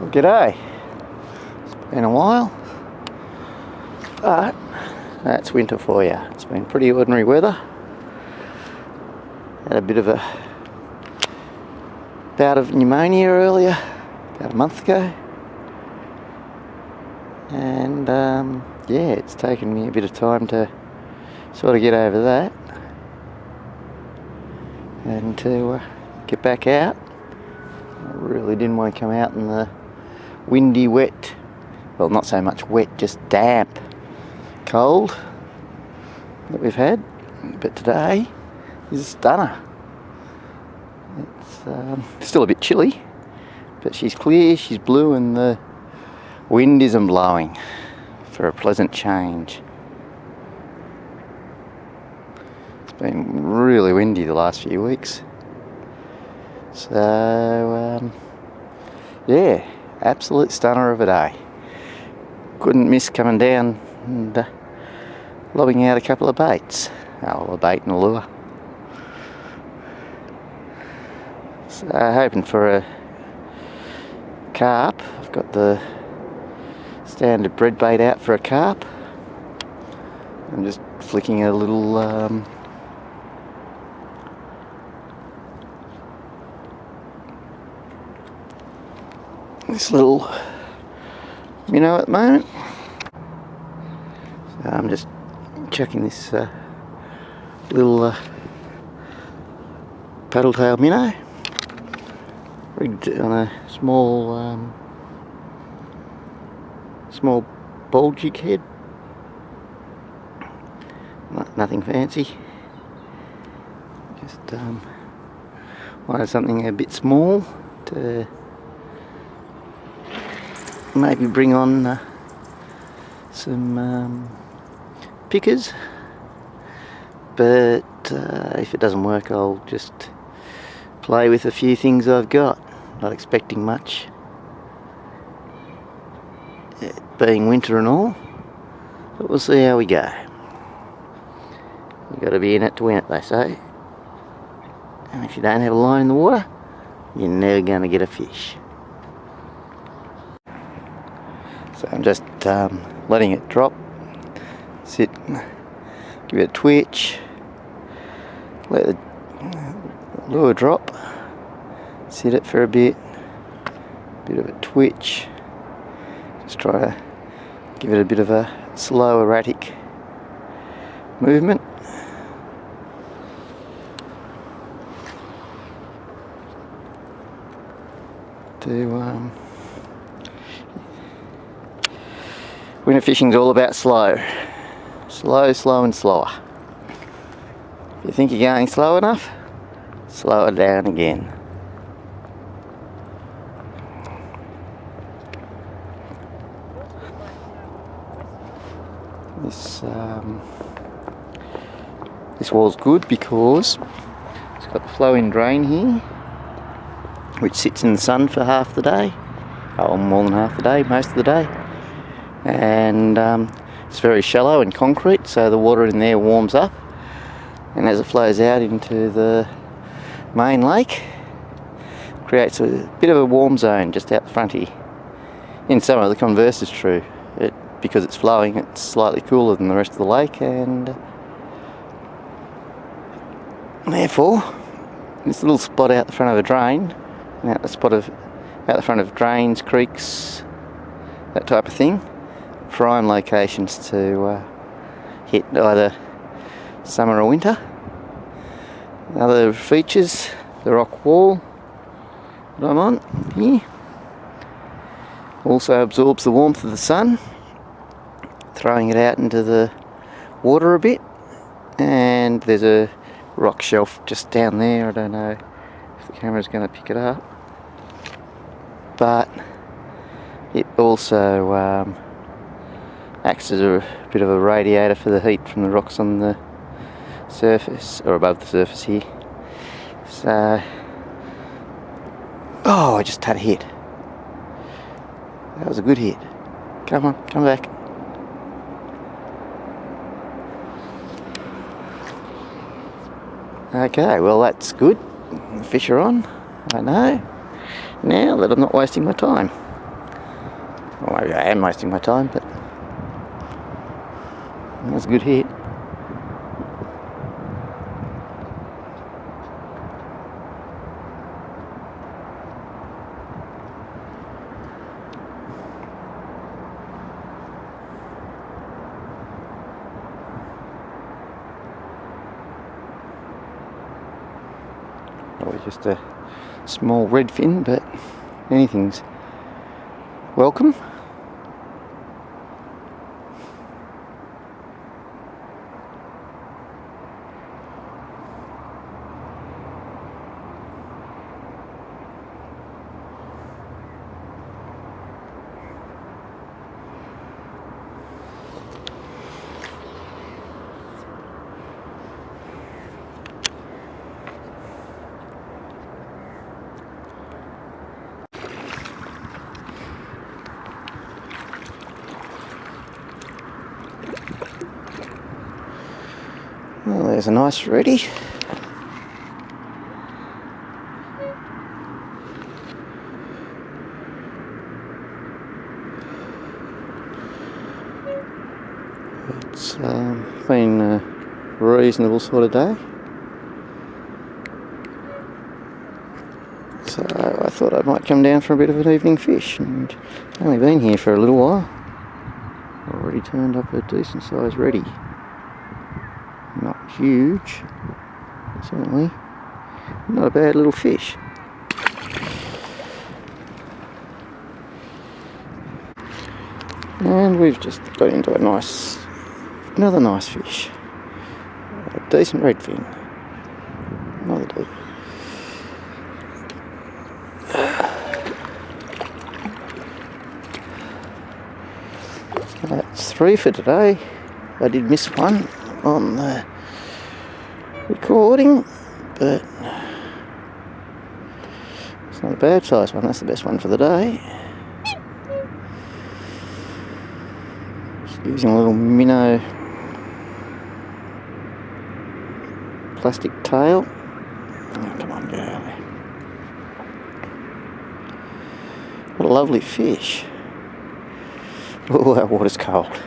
Well, g'day. It's been a while, but that's winter for you. It's been pretty ordinary weather. Had a bit of a bout of pneumonia earlier, about a month ago, and yeah, it's taken me a bit of time to sort of get over that and to get back out. I really didn't want to come out in the windy, wet, well, not so much wet, just damp cold that we've had, but today is a stunner. It's still a bit chilly, but she's clear, she's blue, and the wind isn't blowing for a pleasant change. It's been really windy the last few weeks, so yeah, absolute stunner of a day. Couldn't miss coming down and lobbing out a couple of baits. Oh, a bait and a lure. So hoping for a carp. I've got the standard bread bait out for a carp. I'm just flicking a little this little minnow at the moment. So I'm just chucking this little paddle tail minnow rigged on a small small ball jig head. Nothing fancy, just wanted something a bit small to maybe bring on some pickers, but if it doesn't work, I'll just play with a few things I've got. Not expecting much, it being winter and all, but we'll see how we go. You've got to be in it to win it, they say, and if you don't have a line in the water, you're never going to get a fish. So I'm just letting it drop, sit, give it a twitch, let the lure drop, sit it for a bit of a twitch, just try to give it a bit of a slow, erratic movement. Winter fishing's all about slow, slow and slower. If you think you're going slow enough, slow it down again. This wall's good because it's got the flow-in drain here, which sits in the sun for half the day, or more than half the day, most of the day, and it's very shallow and concrete, so the water in there warms up, and as it flows out into the main lake, creates a bit of a warm zone just out the front here. In summer the converse is true. Because it's flowing, it's slightly cooler than the rest of the lake, and therefore this little spot out the front of a drain, and out the front of drains, creeks, that type of thing, prime locations to hit either summer or winter. Other features, the rock wall that I'm on here also absorbs the warmth of the sun, throwing it out into the water a bit, and there's a rock shelf just down there. I don't know if the camera's going to pick it up, but it also acts as a bit of a radiator for the heat from the rocks on the surface, or above the surface here. So, oh, I just had a hit. That was a good hit. Come on, come back. Okay, well that's good. The fish are on, I know, now that I'm not wasting my time. Well, maybe I am wasting my time, but that's a good hit. Probably just a small redfin, but anything's welcome. Well, there's a nice ready. It's been a reasonable sort of day. So I thought I might come down for a bit of an evening fish, and only been here for a little while. Already turned up a decent sized ready. Not huge, but certainly not a bad little fish. And we've just got into another nice fish. A decent redfin. Another day. That's 3 for today. I did miss one on the recording, but it's not a bad size one. That's the best one for the day. Just using a little minnow plastic tail. Oh, come on, get out of there. What a lovely fish. Oh, that water's cold.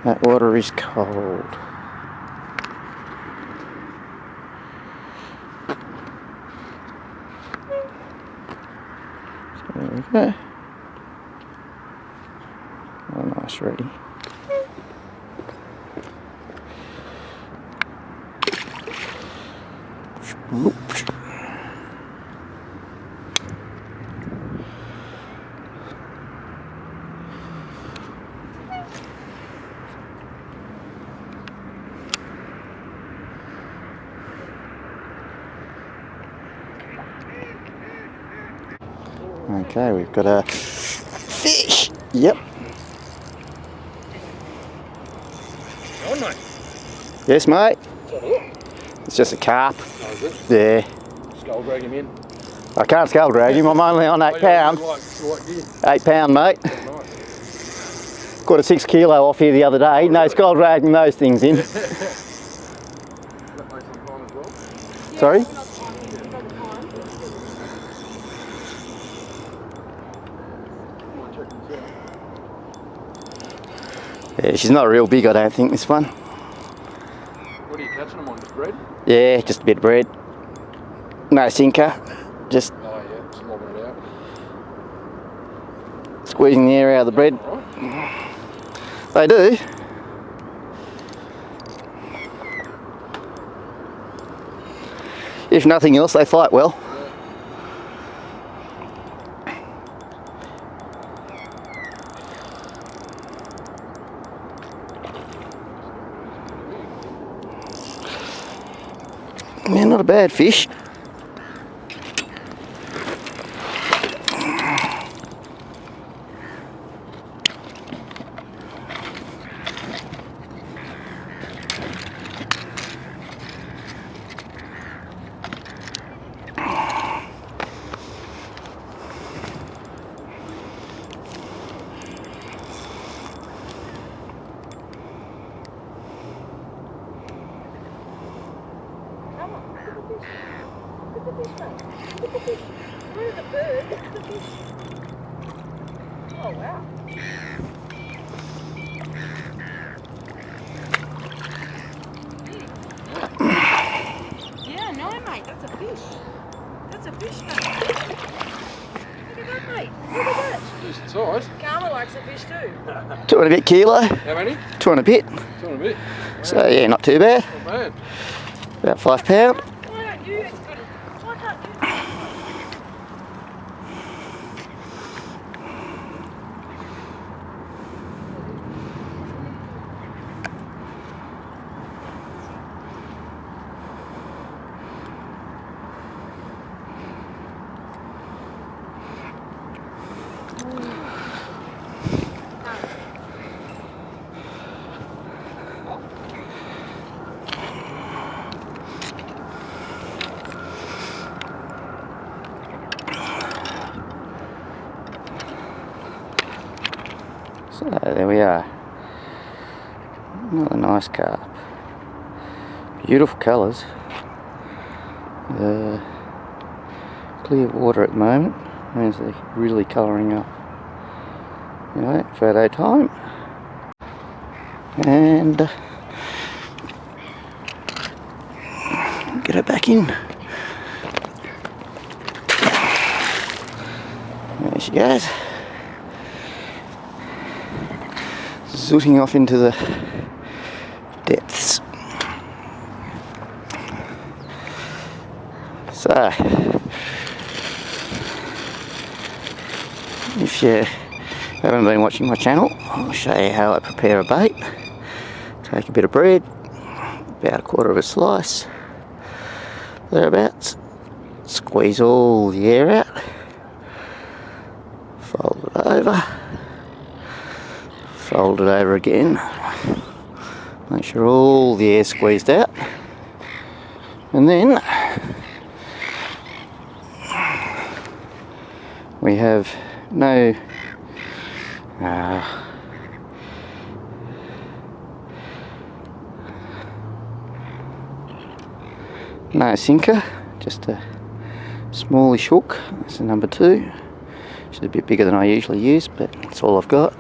That water is cold. So there we go. Oh, nice ready. Okay, we've got a fish. Yep. On, mate. Yes, mate. What's that hook? It's just a carp. Oh, is it? Yeah. Skull drag him in. I can't skull drag him. I'm only on 8 pounds. Like gear. 8 pound, mate. Oh, nice. Got a 6 kilo off here the other day. No skull dragging those things in. That makes some time as well. Sorry? Yeah, she's not real big, I don't think, this one. What are you catching them on? Just bread? Yeah, just a bit of bread. No sinker. Just Oh yeah, just lobbing it out. squeezing the air out of the bread. Right. They do. If nothing else, they fight well. Yeah, not a bad fish. Oh, wow. Yeah, no, mate, that's a fish. That's a fish, mate. Look at that, mate. Look at that. Decent size. Karma likes a fish too. 2 and a bit kilo. How many? 2 and a bit. 2 and a bit. So yeah, not too bad. Not bad. About 5 pound. Why don't you? It's good. Why can't you? So there we are. Another nice carp. Beautiful colours. Clear water at the moment. Means they're really colouring up. Anyway, photo time. And get her back in. There she goes. Zooting off into the depths. So, if you haven't been watching my channel, I'll show you how I prepare a bait. Take a bit of bread, about a quarter of a slice, thereabouts. Squeeze all the air out. Fold it over. Fold it over again. Make sure all the air squeezed out. And then we have no sinker, just a smallish hook. That's the number 2. It's a bit bigger than I usually use, but that's all I've got.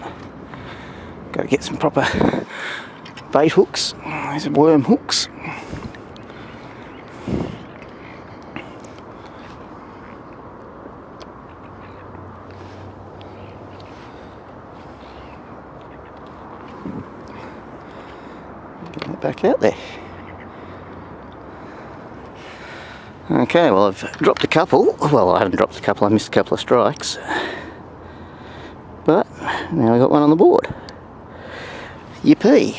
Got to get some proper bait hooks. These are worm hooks. Get that back out there. Okay, well I've dropped a couple. Well, I haven't dropped a couple, I missed a couple of strikes. But now I've got one on the board. Yippee!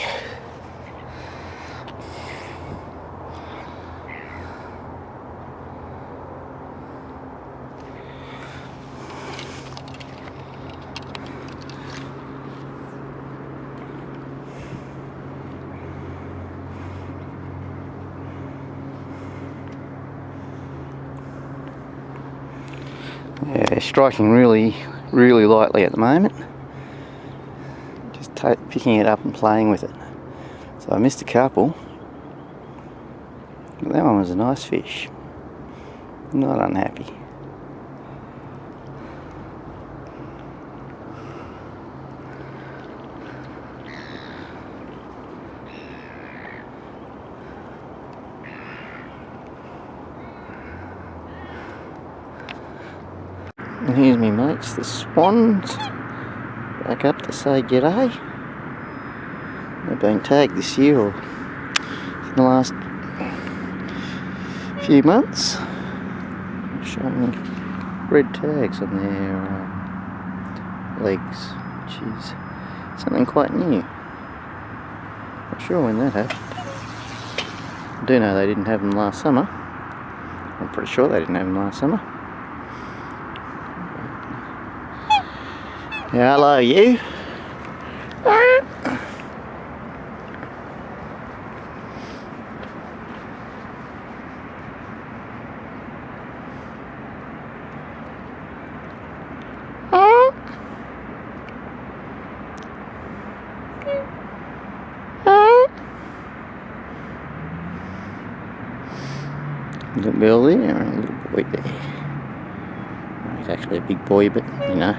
Yeah, they're striking really lightly at the moment. Just picking it up and playing with it. So I missed a couple. But that one was a nice fish. Not unhappy. And here's me mates, the swans, back up to say g'day. They've been tagged this year or in the last few months. Showing red tags on their legs, which is something quite new. Not sure when that happened. I do know they didn't have them last summer. I'm pretty sure they didn't have them last summer. Yeah, hello, you. Little girl there and a little boy there. He's actually a big boy, but you know.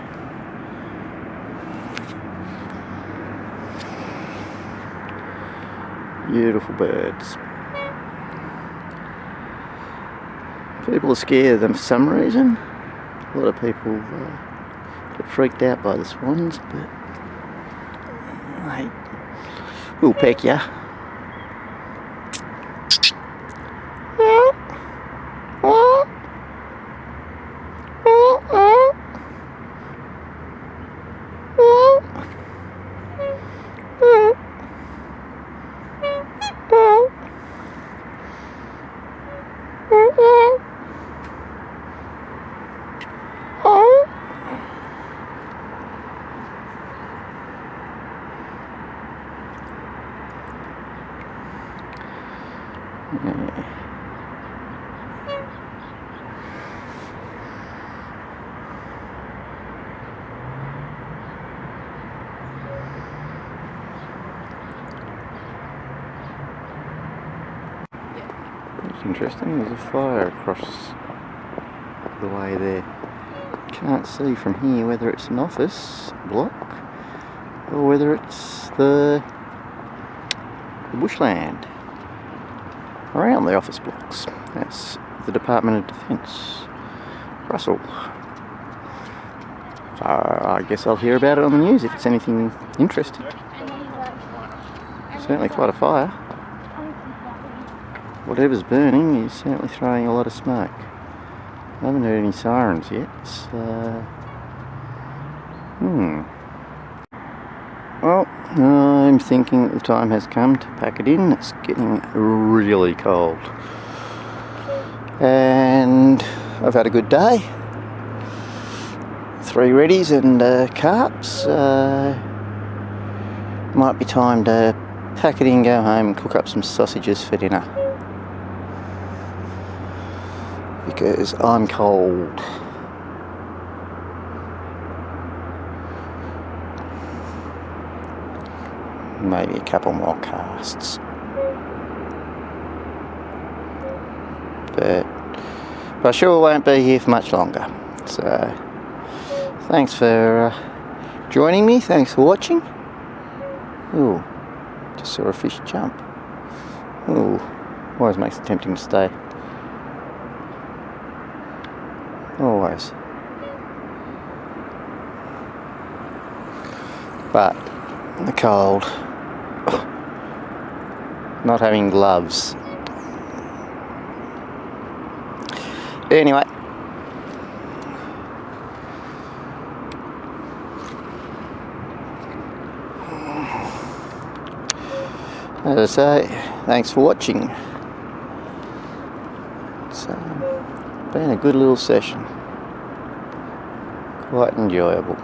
Beautiful birds. People are scared of them for some reason. A lot of people get freaked out by the swans, but they will peck ya. It's interesting, there's a fire across the way there. Can't see from here whether it's an office block or whether it's the bushland around the office blocks. That's the Department of Defence, Russell. So I guess I'll hear about it on the news if it's anything interesting. Certainly quite a fire. Whatever's burning is certainly throwing a lot of smoke. I haven't heard any sirens yet. Well, I'm thinking the time has come to pack it in. It's getting really cold. And I've had a good day. 3 reddies and carps. Might be time to pack it in, go home and cook up some sausages for dinner. Because I'm cold. Maybe a couple more casts. But I sure won't be here for much longer. So, thanks for joining me. Thanks for watching. Ooh, just saw a fish jump. Ooh, always makes it tempting to stay. Always. But the cold, not having gloves. Anyway, as I say, thanks for watching. It's been a good little session, quite enjoyable.